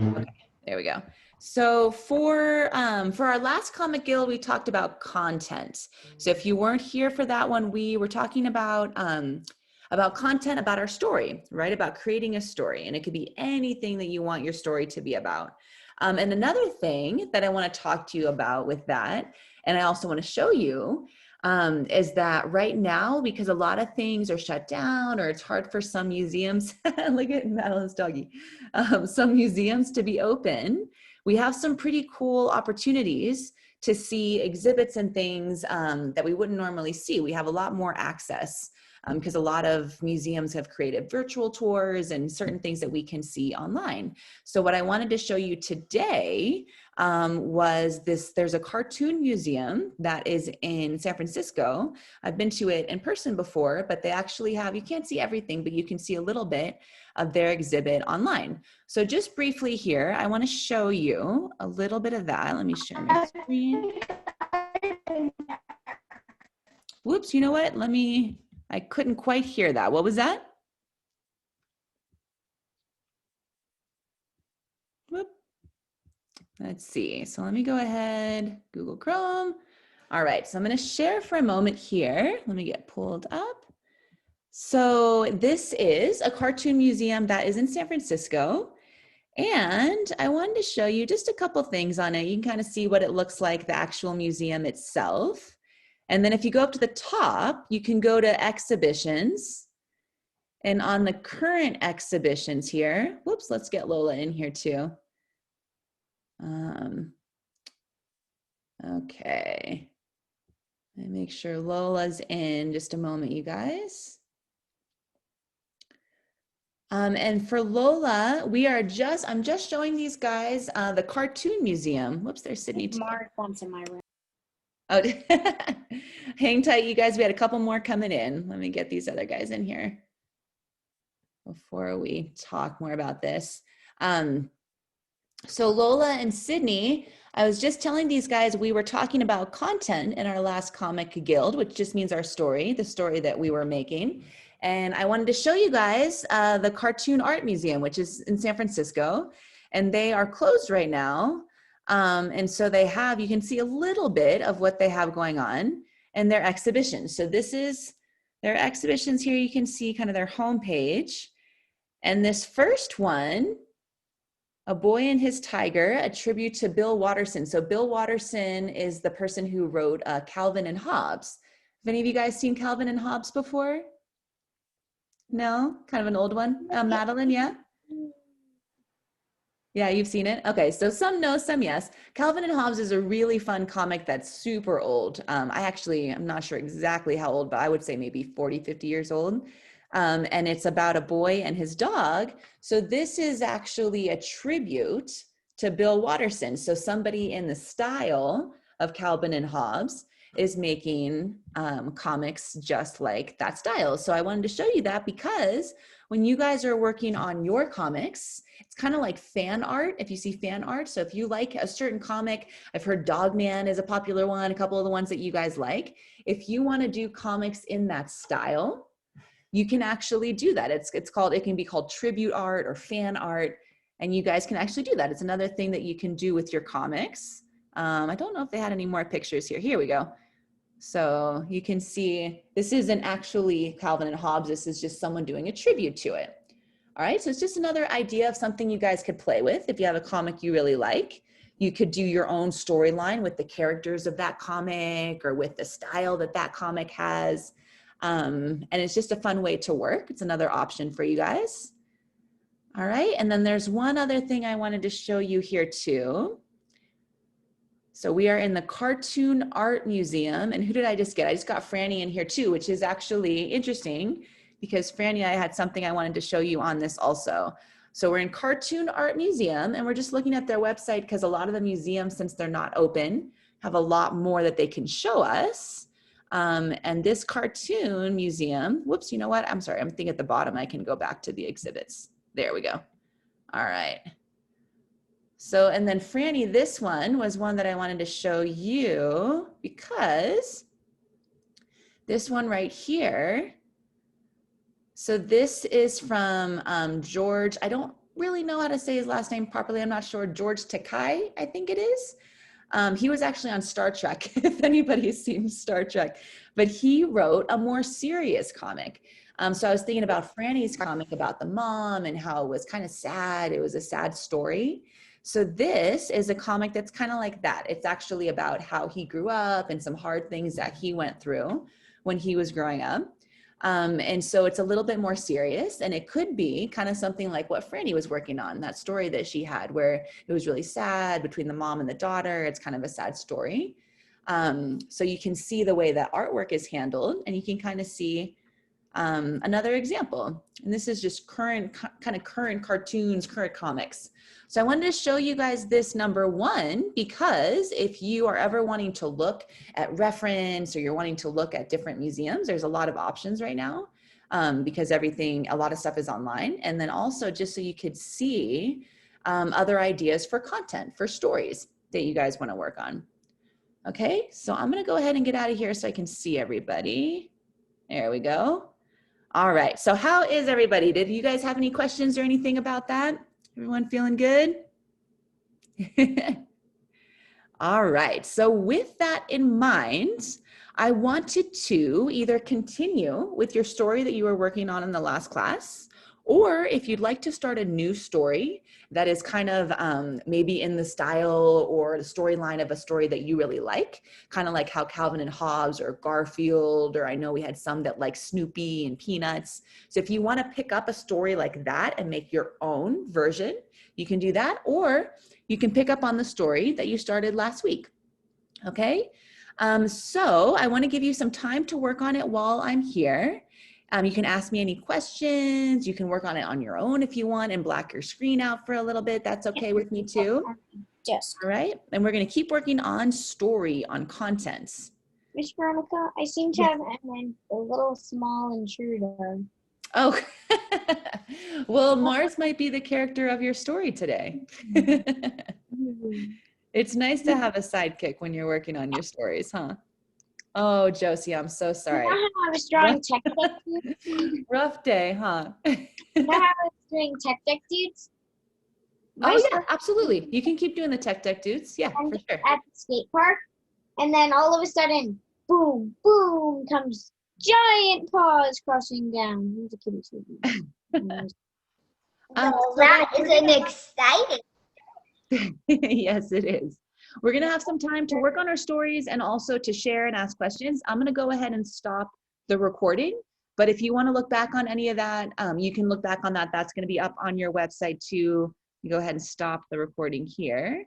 Okay, there we go. So for our last Comic Guild, we talked about content. So if you weren't here for that one, we were talking about content about our story, right? About creating a story, and it could be anything that you want your story to be about. And another thing that I want to talk to you about with that, and I also want to show you, is that right now, because a lot of things are shut down or it's hard for some museums, look at Madeline's doggy, some museums to be open, we have some pretty cool opportunities to see exhibits and things that we wouldn't normally see. We have a lot more access because a lot of museums have created virtual tours and certain things that we can see online. So what I wanted to show you today was this. There's a cartoon museum that is in San Francisco. I've been to it in person before, but they actually have, you can't see everything, but you can see a little bit of their exhibit online. So just briefly here, I want to show you a little bit of that. Let me share my screen. Whoops, you know what? I couldn't quite hear that. What was that? Whoop. Let's see. So let me go ahead, Google Chrome. All right, so I'm going to share for a moment here. Let me get pulled up. So this is a cartoon museum that is in San Francisco. And I wanted to show you just a couple things on it. You can kind of see what it looks like, the actual museum itself. And then if you go up to the top, you can go to exhibitions. And on the current exhibitions here, whoops, let's get Lola in here too. Okay. Let me make sure Lola's in just a moment, you guys. And for Lola, I'm just showing these guys the Cartoon Museum. Whoops, there's Sydney too. Mark wants in my room. Oh, hang tight, you guys. We had a couple more coming in. Let me get these other guys in here before we talk more about this. So Lola and Sydney, I was just telling these guys we were talking about content in our last Comic Guild, which just means our story, the story that we were making. And I wanted to show you guys the Cartoon Art Museum, which is in San Francisco, and they are closed right now. And so they have, you can see a little bit of what they have going on and their exhibitions. So this is their exhibitions here. You can see kind of their homepage. And this first one, A Boy and His Tiger, a tribute to Bill Watterson. So Bill Watterson is the person who wrote Calvin and Hobbes. Have any of you guys seen Calvin and Hobbes before? No? Kind of an old one? Madeline, yeah? Yeah, you've seen it? Okay, so some no, some yes. Calvin and Hobbes is a really fun comic that's super old. I'm not sure exactly how old, but I would say maybe 40, 50 years old. And it's about a boy and his dog. So this is actually a tribute to Bill Watterson. So somebody in the style of Calvin and Hobbes is making comics just like that style. So I wanted to show you that because when you guys are working on your comics, it's kind of like fan art, if you see fan art. So if you like a certain comic, I've heard Dogman is a popular one, a couple of the ones that you guys like. If you want to do comics in that style, you can actually do that. It can be called tribute art or fan art, and you guys can actually do that. It's another thing that you can do with your comics. I don't know if they had any more pictures here. Here we go. So you can see, this isn't actually Calvin and Hobbes. This is just someone doing a tribute to it. All right, so it's just another idea of something you guys could play with. If you have a comic you really like, you could do your own storyline with the characters of that comic or with the style that that comic has. And it's just a fun way to work. It's another option for you guys. All right, and then there's one other thing I wanted to show you here too. So we are in the Cartoon Art Museum, and who did I just get? I just got Franny in here too, which is actually interesting because Franny, I had something I wanted to show you on this also. So we're in Cartoon Art Museum, and we're just looking at their website because a lot of the museums, since they're not open, have a lot more that they can show us. And this cartoon museum, whoops, you know what? I'm sorry, I'm thinking at the bottom, I can go back to the exhibits. There we go. All right. So, and then Franny, this one was one that I wanted to show you because this one right here. So this is from George, really know how to say his last name properly. I'm not sure. George Takei, I think it is. He was actually on Star Trek, if anybody has seen Star Trek, but he wrote a more serious comic. So I was thinking about Franny's comic about the mom and how it was kind of sad. It was a sad story. So this is a comic that's kind of like that. It's actually about how he grew up and some hard things that he went through when he was growing up. And so it's a little bit more serious, and it could be kind of something like what Franny was working on, that story that she had where it was really sad between the mom and the daughter. It's kind of a sad story. So you can see the way that artwork is handled, and you can kind of see another example. And this is just current cartoons, current comics. So I wanted to show you guys this number one, because if you are ever wanting to look at reference or you're wanting to look at different museums, there's a lot of options right now because a lot of stuff is online. And then also just so you could see other ideas for content, for stories that you guys want to work on. Okay, so I'm going to go ahead and get out of here so I can see everybody. There we go. All right, so how is everybody? Did you guys have any questions or anything about that? Everyone feeling good? All right, so with that in mind, I wanted to either continue with your story that you were working on in the last class, or if you'd like to start a new story that is kind of maybe in the style or the storyline of a story that you really like, kind of like how Calvin and Hobbes or Garfield, or I know we had some that like Snoopy and Peanuts. So if you want to pick up a story like that and make your own version, you can do that, or you can pick up on the story that you started last week. Okay, so I want to give you some time to work on it while I'm here. You can ask me any questions. You can work on it on your own if you want and black your screen out for a little bit. That's okay with me too. Yes. All right, and we're going to keep working on story, on contents. Miss Veronica, I seem to have a little small intruder. Oh, well, Mars might be the character of your story today. It's nice to have a sidekick when you're working on your stories, huh? Oh, Josie, I'm so sorry. You know how I was drawing tech deck dudes? Rough day, huh? You know how I was doing tech deck dudes? Oh yeah, absolutely. You can keep doing the tech deck dudes. Yeah, for sure. At the skate park, and then all of a sudden, boom, boom, comes giant paws crossing down. Here's a kitty movie. Well, that isn't exciting. Yes, it is. We're going to have some time to work on our stories and also to share and ask questions. I'm going to go ahead and stop the recording. But if you want to look back on any of that, you can look back on that. That's going to be up on your website too. You go ahead and stop the recording here.